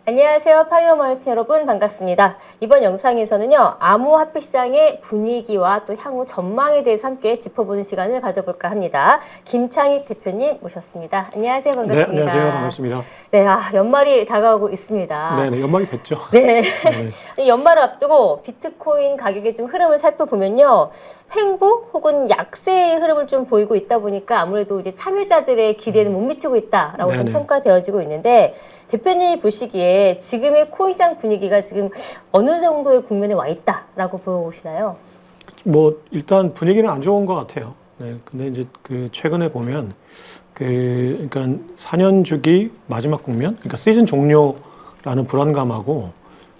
안녕하세요. 파리어머니터 여러분 반갑습니다. 이번 영상에서는요. 암호화폐 시장의 분위기와 또 향후 전망에 대해서 함께 짚어보는 시간을 가져볼까 합니다. 김창익 대표님 모셨습니다. 안녕하세요. 반갑습니다. 네, 안녕하세요. 반갑습니다. 네, 연말이 다가오고 있습니다. 네, 연말이 됐죠. 네. 이 연말을 앞두고 비트코인 가격의 좀 흐름을 살펴보면요. 횡보 혹은 약세의 흐름을 좀 보이고 있다 보니까 아무래도 이제 참여자들의 기대는 못 미치고 있다라고 좀 평가되어지고 있는데 대표님이 보시기에 지금의 코인 시장 분위기가 지금 어느 정도의 국면에 와 있다라고 보시나요? 뭐 일단 분위기는 안 좋은 것 같아요. 네, 근데 이제 그 최근에 보면 그러니까 4년 주기 마지막 국면, 그러니까 시즌 종료라는 불안감하고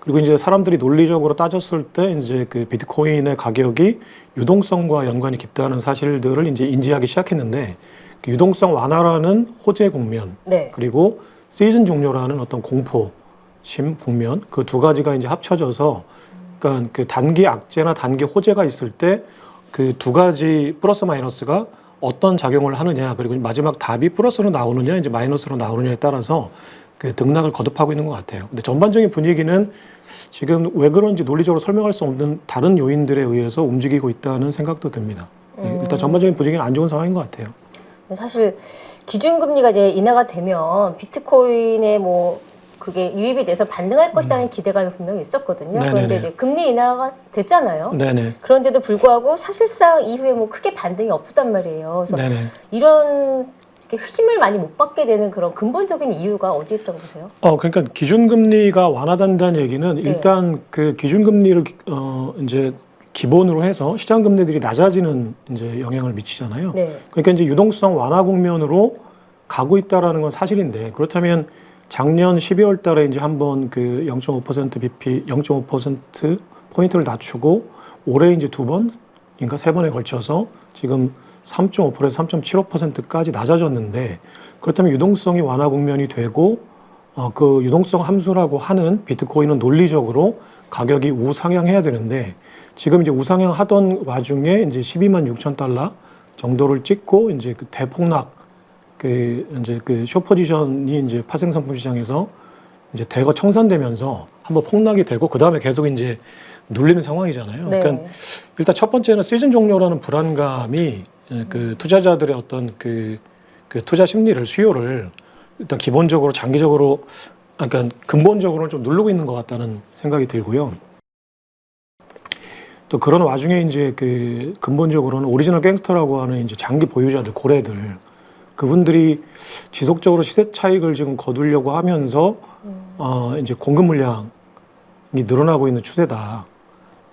그리고 이제 사람들이 논리적으로 따졌을 때 이제 그 비트코인의 가격이 유동성과 연관이 깊다는 사실들을 이제 인지하기 시작했는데 그 유동성 완화라는 호재 국면, 네. 그리고 시즌 종료라는 어떤 공포심 국면, 그 두 가지가 이제 합쳐져서 그러니까 그 단기 악재나 단기 호재가 있을 때 그 두 가지 플러스 마이너스가 어떤 작용을 하느냐, 그리고 마지막 답이 플러스로 나오느냐 이제 마이너스로 나오느냐에 따라서 그 등락을 거듭하고 있는 것 같아요. 근데 전반적인 분위기는 지금 왜 그런지 논리적으로 설명할 수 없는 다른 요인들에 의해서 움직이고 있다는 생각도 듭니다. 일단 전반적인 분위기는 안 좋은 상황인 것 같아요. 사실 기준금리가 이제 인하가 되면 비트코인의 뭐 그게 유입이 돼서 반등할 것이라는 기대감이 분명히 있었거든요. 네네네. 그런데 이제 금리 인하가 됐잖아요. 네네. 그런데도 불구하고 사실상 이후에 뭐 크게 반등이 없단 말이에요. 그래서 네네. 이런 이렇게 힘을 많이 못 받게 되는 그런 근본적인 이유가 어디에 있다고 보세요? 그러니까 기준금리가 완화된다는 얘기는 일단 그 기준금리를 이제 기본으로 해서 시장금리들이 낮아지는 이제 영향을 미치잖아요. 네. 그러니까 이제 유동성 완화 국면으로 가고 있다라는 건 사실인데, 그렇다면 작년 12월 달에 이제 한번 그 0.5% BP, 0.5% 포인트를 낮추고 올해 이제 두 번, 그러니까 세 번에 걸쳐서 지금 3.5%에서 3.75%까지 낮아졌는데, 그렇다면 유동성이 완화 국면이 되고 그 유동성 함수라고 하는 비트코인은 논리적으로 가격이 우상향해야 되는데, 지금 이제 우상향 하던 와중에 이제 12만 6천 달러 정도를 찍고 이제 그 대폭락 이제 그 숏포지션이 이제 파생상품 시장에서 이제 대거 청산되면서 한번 폭락이 되고 그 다음에 계속 이제 눌리는 상황이잖아요. 네. 그러니까 일단 첫 번째는 시즌 종료라는 불안감이 그 투자자들의 어떤 그 투자 심리를, 수요를 일단 기본적으로 장기적으로, 그러니까 근본적으로 좀 누르고 있는 것 같다는 생각이 들고요. 또 그런 와중에 이제 그 근본적으로는 오리지널 갱스터라고 하는 이제 장기 보유자들, 고래들, 그분들이 지속적으로 시세 차익을 지금 거두려고 하면서 이제 공급 물량이 늘어나고 있는 추세다.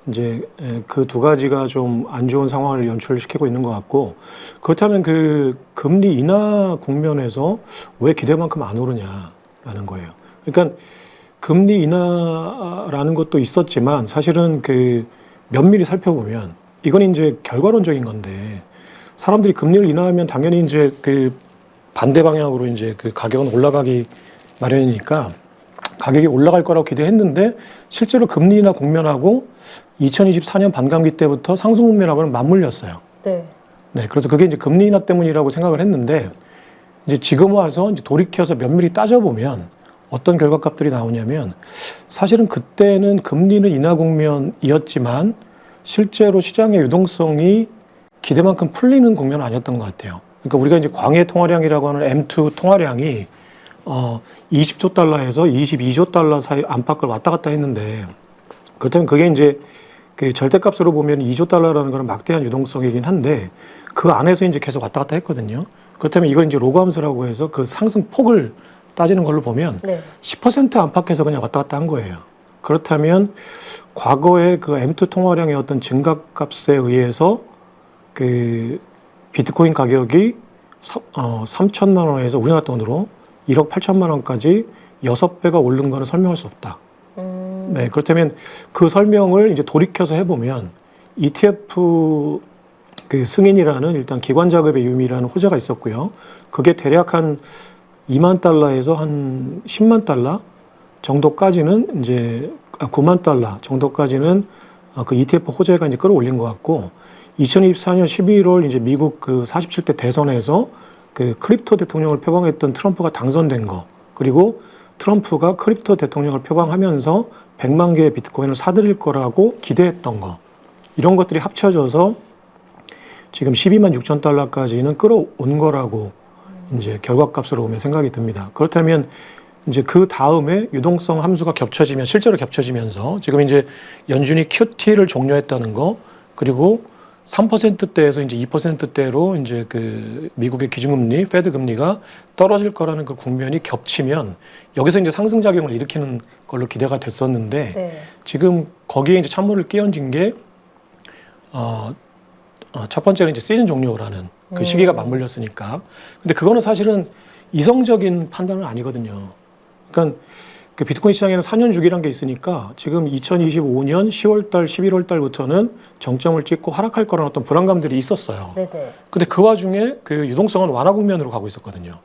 이제 그 두 가지가 좀 안 좋은 상황을 연출시키고 있는 것 같고, 그렇다면 그 금리 인하 국면에서 왜 기대만큼 안 오르냐라는 거예요. 그러니까 금리 인하라는 것도 있었지만 사실은 그 면밀히 살펴보면 이건 이제 결과론적인 건데, 사람들이 금리를 인하하면 당연히 이제 그 반대 방향으로 이제 그 가격은 올라가기 마련이니까 가격이 올라갈 거라고 기대했는데, 실제로 금리 인하 국면하고 2024년 반감기 때부터 상승 국면하고는 맞물렸어요. 네. 네, 그래서 그게 이제 금리 인하 때문이라고 생각을 했는데, 이제 지금 와서 이제 돌이켜서 면밀히 따져보면 어떤 결과값들이 나오냐면, 사실은 그때는 금리는 인하 국면이었지만 실제로 시장의 유동성이 기대만큼 풀리는 국면은 아니었던 것 같아요. 그러니까 우리가 이제 광해 통화량이라고 하는 M2 통화량이 20조 달러에서 22조 달러 사이 안팎을 왔다 갔다 했는데, 그렇다면 그게 이제 그 절대값으로 보면 2조 달러라는 거는 막대한 유동성이긴 한데 그 안에서 이제 계속 왔다 갔다 했거든요. 그렇다면 이걸 이제 로그 함수라고 해서 그 상승 폭을 따지는 걸로 보면 10% 안팎에서 그냥 왔다 갔다 한 거예요. 그렇다면 과거에 그 M2 통화량의 어떤 증가값에 의해서 그 비트코인 가격이 3천만 원에서 우리나라 돈으로 1억 8천만 원까지 6배가 오른 거는 설명할 수 없다. 네, 그렇다면 그 설명을 이제 돌이켜서 해보면 ETF 그 승인이라는 일단 기관 자금의 유미라는 호재가 있었고요. 그게 대략 한 2만 달러에서 한 10만 달러 정도까지는 이제 9만 달러 정도까지는 그 ETF 호재가 이제 끌어올린 것 같고, 2024년 11월 이제 미국 그 47대 대선에서 그 크립토 대통령을 표방했던 트럼프가 당선된 거, 그리고 트럼프가 크립토 대통령을 표방하면서 100만 개의 비트코인을 사들일 거라고 기대했던 거, 이런 것들이 합쳐져서 지금 12만 6천 달러까지는 끌어온 거라고 이제 결과값으로 보면 생각이 듭니다. 그렇다면 이제 그 다음에 유동성 함수가 겹쳐지면, 실제로 겹쳐지면서 지금 이제 연준이 QT를 종료했다는 거, 그리고 3%대에서 이제 2%대로 이제 그 미국의 기준금리, 페드 금리가 떨어질 거라는 그 국면이 겹치면 여기서 이제 상승작용을 일으키는 걸로 기대가 됐었는데, 네. 지금 거기에 이제 찬물을 끼얹은 게 첫 번째는 이제 시즌 종료라는 그 시기가 맞물렸으니까. 근데 그거는 사실은 이성적인 판단은 아니거든요. 그러니까 그 비트코인 시장에는 4년 주기란 게 있으니까 지금 2025년 10월 달, 11월 달부터는 정점을 찍고 하락할 거라는 어떤 불안감들이 있었어요. 네네. 근데 그 와중에 그 유동성은 완화 국면으로 가고 있었거든요.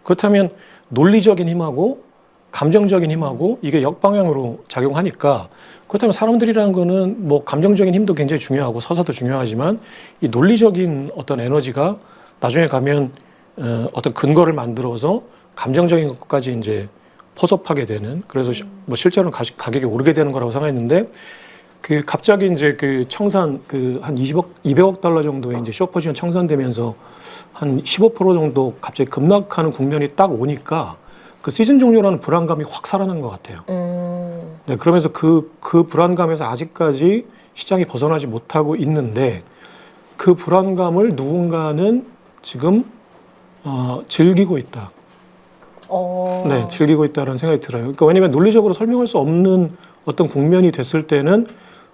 그렇다면 논리적인 힘하고 감정적인 힘하고 이게 역방향으로 작용하니까, 그렇다면 사람들이라는 거는 뭐 감정적인 힘도 굉장히 중요하고 서사도 중요하지만 이 논리적인 어떤 에너지가 나중에 가면 어떤 근거를 만들어서 감정적인 것까지 이제 포섭하게 되는, 그래서 뭐 실제로는 가격이 오르게 되는 거라고 생각했는데, 그 갑자기 이제 그 청산 그 한 200억 달러 정도의 이제 숏포지션 청산되면서 한 15% 정도 갑자기 급락하는 국면이 딱 오니까 그 시즌 종료라는 불안감이 확 살아난 것 같아요. 네, 그러면서 그 불안감에서 아직까지 시장이 벗어나지 못하고 있는데, 그 불안감을 누군가는 지금 즐기고 있다. 네, 즐기고 있다는 생각이 들어요. 그러니까 왜냐하면 논리적으로 설명할 수 없는 어떤 국면이 됐을 때는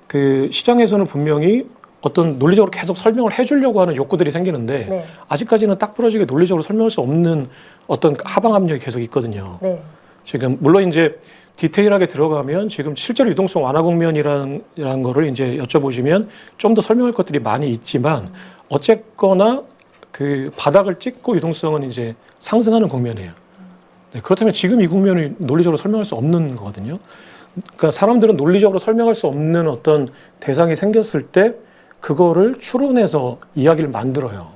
그 시장에서는 분명히 어떤 논리적으로 계속 설명을 해주려고 하는 욕구들이 생기는데, 네. 아직까지는 딱 부러지게 논리적으로 설명할 수 없는 어떤 하방 압력이 계속 있거든요. 네. 지금 물론 이제 디테일하게 들어가면 지금 실제로 유동성 완화 국면이라는 거를 이제 여쭤보시면 좀 더 설명할 것들이 많이 있지만, 어쨌거나 그 바닥을 찍고 유동성은 이제 상승하는 국면이에요. 네, 그렇다면 지금 이 국면이 논리적으로 설명할 수 없는 거거든요. 그러니까 사람들은 논리적으로 설명할 수 없는 어떤 대상이 생겼을 때 그거를 추론해서 이야기를 만들어요.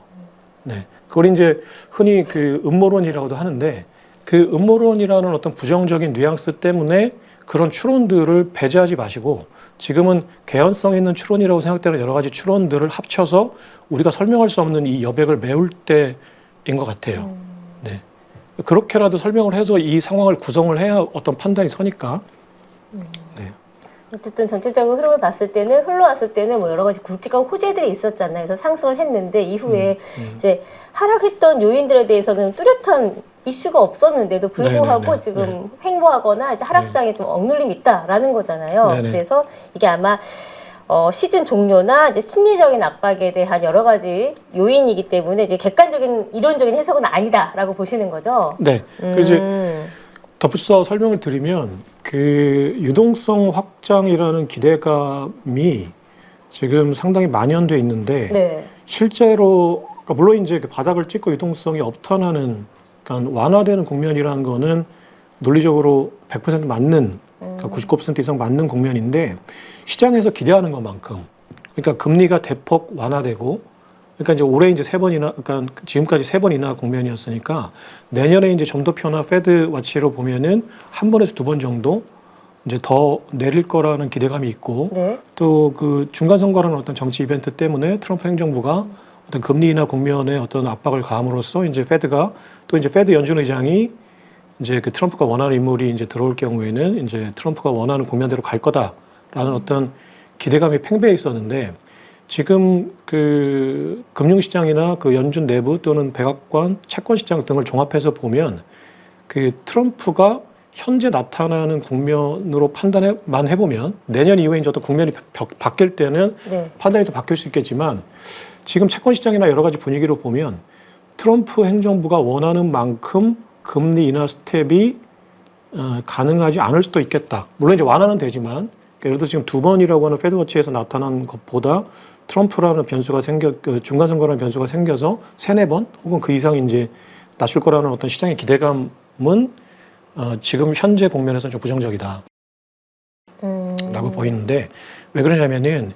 네, 그걸 이제 흔히 그 음모론이라고도 하는데, 그 음모론이라는 어떤 부정적인 뉘앙스 때문에 그런 추론들을 배제하지 마시고, 지금은 개연성 있는 추론이라고 생각되는 여러 가지 추론들을 합쳐서 우리가 설명할 수 없는 이 여백을 메울 때인 것 같아요. 네. 그렇게라도 설명을 해서 이 상황을 구성을 해야 어떤 판단이 서니까. 네. 어쨌든 전체적인 흐름을 봤을 때는, 흘러왔을 때는 뭐 여러 가지 굵직한 호재들이 있었잖아요. 그래서 상승을 했는데 이후에 이제 하락했던 요인들에 대해서는 뚜렷한 이슈가 없었는데도 불구하고 네네네. 지금 횡보하거나 이제 하락장에 좀 억눌림이 있다라는 거잖아요. 네네. 그래서 이게 아마 시즌 종료나 이제 심리적인 압박에 대한 여러 가지 요인이기 때문에 이제 객관적인 이론적인 해석은 아니다라고 보시는 거죠. 네. 그래서 이제 덧붙여 설명을 드리면, 그 유동성 확장이라는 기대감이 지금 상당히 만연돼 있는데, 네. 실제로 그러니까 물론 이제 그 바닥을 찍고 유동성이 업턴하는, 그러니까 완화되는 국면이라는 거는 논리적으로 100% 맞는, 그러니까 99% 이상 맞는 국면인데, 시장에서 기대하는 것만큼, 그러니까 금리가 대폭 완화되고, 그러니까 이제 올해 이제 3번이나, 그러니까 지금까지 3번이나 국면이었으니까 내년에 이제 점도표나 페드 와치로 보면은 1번에서 2번 정도 이제 더 내릴 거라는 기대감이 있고, 네. 또 그 중간 선거라는 어떤 정치 이벤트 때문에 트럼프 행정부가 어떤 금리나 국면에 어떤 압박을 가함으로써 이제 페드가, 또 이제 페드 연준 의장이 이제 그 트럼프가 원하는 인물이 이제 들어올 경우에는 이제 트럼프가 원하는 국면대로 갈 거다라는 어떤 기대감이 팽배해 있었는데, 지금 그 금융시장이나 그 연준 내부 또는 백악관, 채권시장 등을 종합해서 보면 그 트럼프가 현재 나타나는 국면으로 판단만 해보면, 내년 이후에 이제 어떤 국면이 바뀔 때는 네. 판단이 또 바뀔 수 있겠지만, 지금 채권시장이나 여러 가지 분위기로 보면 트럼프 행정부가 원하는 만큼 금리 인하 스텝이 가능하지 않을 수도 있겠다. 물론 이제 완화는 되지만, 예를 들어 지금 2번이라고 하는 페드워치에서 나타난 것보다 트럼프라는 변수가 중간 선거라는 변수가 생겨서 3-4번 혹은 그 이상 이제 낮출 거라는 어떤 시장의 기대감은 지금 현재 국면에서는 좀 부정적이다 라고 보이는데, 왜 그러냐면은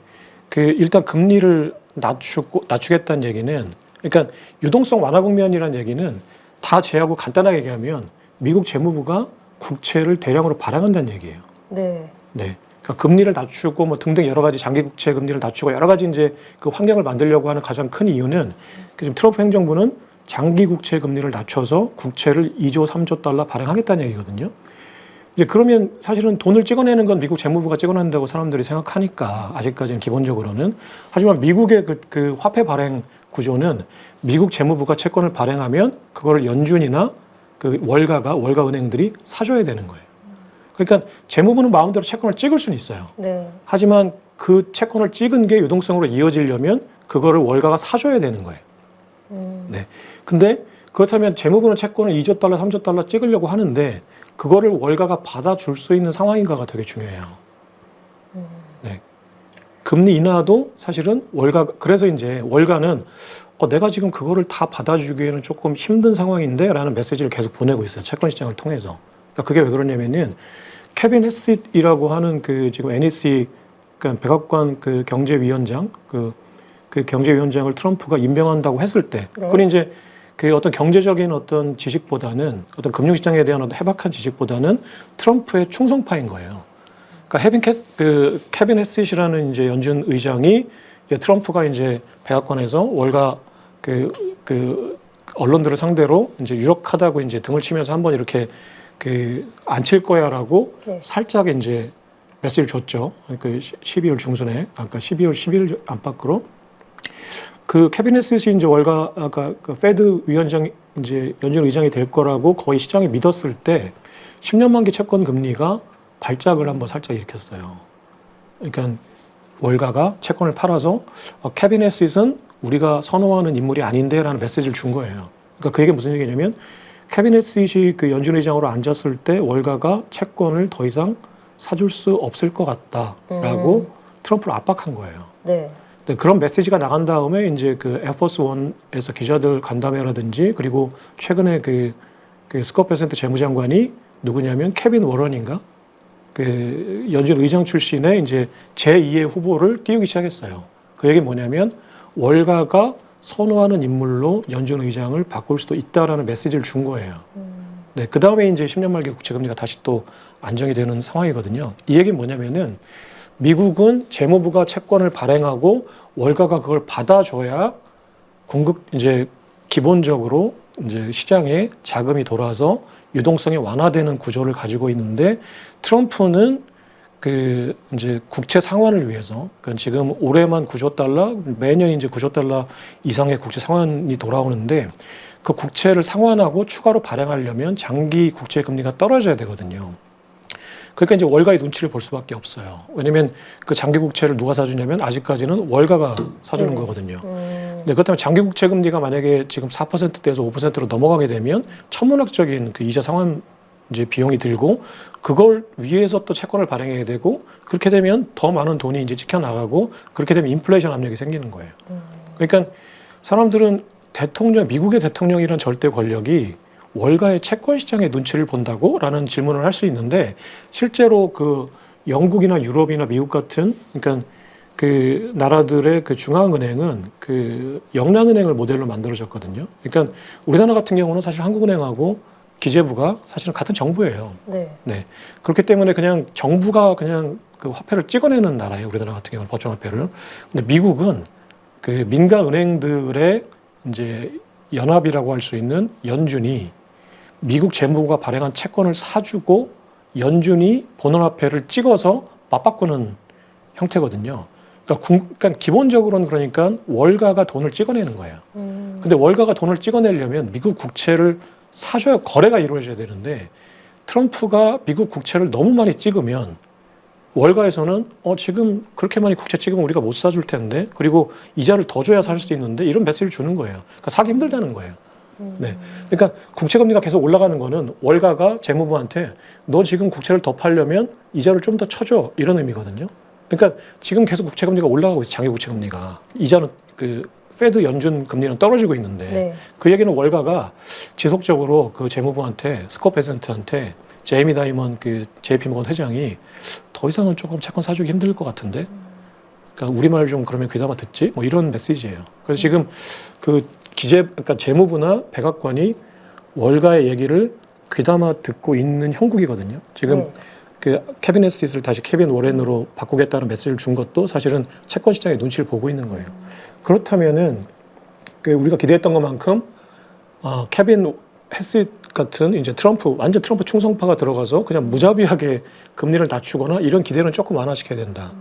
그 일단 금리를 낮추겠다는 얘기는, 그러니까 유동성 완화 국면이라는 얘기는 다 제하고 간단하게 얘기하면 미국 재무부가 국채를 대량으로 발행한다는 얘기예요. 네. 네. 그러니까 금리를 낮추고 뭐 등등 여러 가지 장기 국채 금리를 낮추고 여러 가지 이제 그 환경을 만들려고 하는 가장 큰 이유는 지금 트럼프 행정부는 장기 국채 금리를 낮춰서 국채를 2조, 3조 달러 발행하겠다는 얘기거든요. 이제 그러면 사실은 돈을 찍어내는 건 미국 재무부가 찍어낸다고 사람들이 생각하니까 아직까지는 기본적으로는. 하지만 미국의 그 화폐 발행 구조는 미국 재무부가 채권을 발행하면 그거를 연준이나 그 월가 은행들이 사줘야 되는 거예요. 그러니까 재무부는 마음대로 채권을 찍을 수는 있어요. 네. 하지만 그 채권을 찍은 게 유동성으로 이어지려면 그거를 월가가 사줘야 되는 거예요. 네. 근데 그렇다면 재무부는 채권을 2조 달러, 3조 달러 찍으려고 하는데 그거를 월가가 받아줄 수 있는 상황인가가 되게 중요해요. 네. 금리 인하도 사실은 그래서 이제 월가는 내가 지금 그거를 다 받아주기에는 조금 힘든 상황인데 라는 메시지를 계속 보내고 있어요. 채권 시장을 통해서. 그러니까 그게 왜 그러냐면은 케빈 헤시트라고 하는 그 지금 NEC 그러니까 백악관 그 경제위원장 그 경제위원장을 트럼프가 임명한다고 했을 때 네. 그건 이제 그 어떤 경제적인 어떤 지식보다는 어떤 금융시장에 대한 어떤 해박한 지식보다는 트럼프의 충성파인 거예요. 그러니까 케빈 헤시트라는 이제 연준 의장이 이제 트럼프가 이제 백악관에서 월가 그 언론들을 상대로 이제 유력하다고 이제 등을 치면서 한번 이렇게 안 칠 거야라고 네. 살짝 이제 메시지를 줬죠. 그 12월 중순에, 아까 12월 11일 안팎으로 그 케빈 헤시트 이제 월가 아까 그 페드 위원장 이제 연준 의장이 될 거라고 거의 시장이 믿었을 때 10년 만기 채권 금리가 발작을 한번 살짝 일으켰어요. 그러니까 월가가 채권을 팔아서 케빈 헤시트는 우리가 선호하는 인물이 아닌데라는 메시지를 준 거예요. 그러니까 그 얘기가 무슨 얘기냐면 케빈 헤시트이 그 연준 의장으로 앉았을 때 월가가 채권을 더 이상 사줄 수 없을 것 같다라고 트럼프를 압박한 거예요. 네. 네, 그런 메시지가 나간 다음에 이제 그 에어포스 원에서 기자들 간담회라든지 그리고 최근에 그 스콧 베센트 재무장관이 누구냐면 케빈 워런인가 그 연준 의장 출신의 이제 제2의 후보를 띄우기 시작했어요. 그 얘기 뭐냐면 월가가 선호하는 인물로 연준 의장을 바꿀 수도 있다라는 메시지를 준 거예요. 네, 그 다음에 이제 10년 말기 국채금리가 다시 또 안정이 되는 상황이거든요. 이 얘기는 뭐냐면은 미국은 재무부가 채권을 발행하고 월가가 그걸 받아줘야 이제 기본적으로 이제 시장에 자금이 돌아서 유동성이 완화되는 구조를 가지고 있는데 트럼프는 그 이제 국채 상환을 위해서 그러니까 지금 올해만 9조 달러 매년 이제 9조 달러 이상의 국채 상환이 돌아오는데 그 국채를 상환하고 추가로 발행하려면 장기 국채 금리가 떨어져야 되거든요. 그러니까 이제 월가의 눈치를 볼 수밖에 없어요. 왜냐면 그 장기 국채를 누가 사주냐면 아직까지는 월가가 사주는 거거든요. 네, 그렇다면 장기 국채 금리가 만약에 지금 4%대에서 5%로 넘어가게 되면 천문학적인 그 이자 상환 이제 비용이 들고 그걸 위해서 또 채권을 발행해야 되고 그렇게 되면 더 많은 돈이 이제 찍혀 나가고 그렇게 되면 인플레이션 압력이 생기는 거예요. 그러니까 사람들은 미국의 대통령이란 절대 권력이 월가의 채권 시장의 눈치를 본다고? 라는 질문을 할 수 있는데 실제로 그 영국이나 유럽이나 미국 같은 그러니까 그 나라들의 그 중앙은행은 그 영란은행을 모델로 만들어졌거든요. 그러니까 우리나라 같은 경우는 사실 한국은행하고 기재부가 사실은 같은 정부예요. 네. 네. 그렇기 때문에 그냥 정부가 그냥 그 화폐를 찍어내는 나라예요. 우리나라 같은 경우는 법정화폐를. 근데 미국은 그 민간 은행들의 이제 연합이라고 할 수 있는 연준이 미국 재무부가 발행한 채권을 사주고 연준이 본원화폐를 찍어서 맞바꾸는 형태거든요. 그러니까 기본적으로는 그러니까 월가가 돈을 찍어내는 거예요. 근데 월가가 돈을 찍어내려면 미국 국채를 사줘야 거래가 이루어져야 되는데 트럼프가 미국 국채를 너무 많이 찍으면 월가에서는 지금 그렇게 많이 국채 찍으면 우리가 못 사줄 텐데 그리고 이자를 더 줘야 살 수 있는데 이런 메시지를 주는 거예요. 그러니까 사기 힘들다는 거예요. 네. 그러니까 국채 금리가 계속 올라가는 거는 월가가 재무부한테 너 지금 국채를 더 팔려면 이자를 좀 더 쳐줘 이런 의미거든요. 그러니까 지금 계속 국채 금리가 올라가고 있어요. 장기 국채 금리가 이자는 그 페드 연준 금리는 떨어지고 있는데 네. 그 얘기는 월가가 지속적으로 그 재무부한테 스콧 베센트한테 제이미 다이먼 그 JP 모건 회장이 더 이상은 조금 채권 사주기 힘들 것 같은데 그러니까 우리말 좀 그러면 귀담아 듣지 뭐 이런 메시지예요. 그래서 지금 그러니까 재무부나 백악관이 월가의 얘기를 귀담아 듣고 있는 형국이거든요. 지금 네. 그 케빈 헤스티스를 다시 케빈 워렌으로 바꾸겠다는 메시지를 준 것도 사실은 채권 시장의 눈치를 보고 있는 거예요. 그렇다면은 그 우리가 기대했던 것만큼 케빈 헤스티 같은 이제 트럼프 완전 트럼프 충성파가 들어가서 그냥 무자비하게 금리를 낮추거나 이런 기대는 조금 완화시켜야 된다.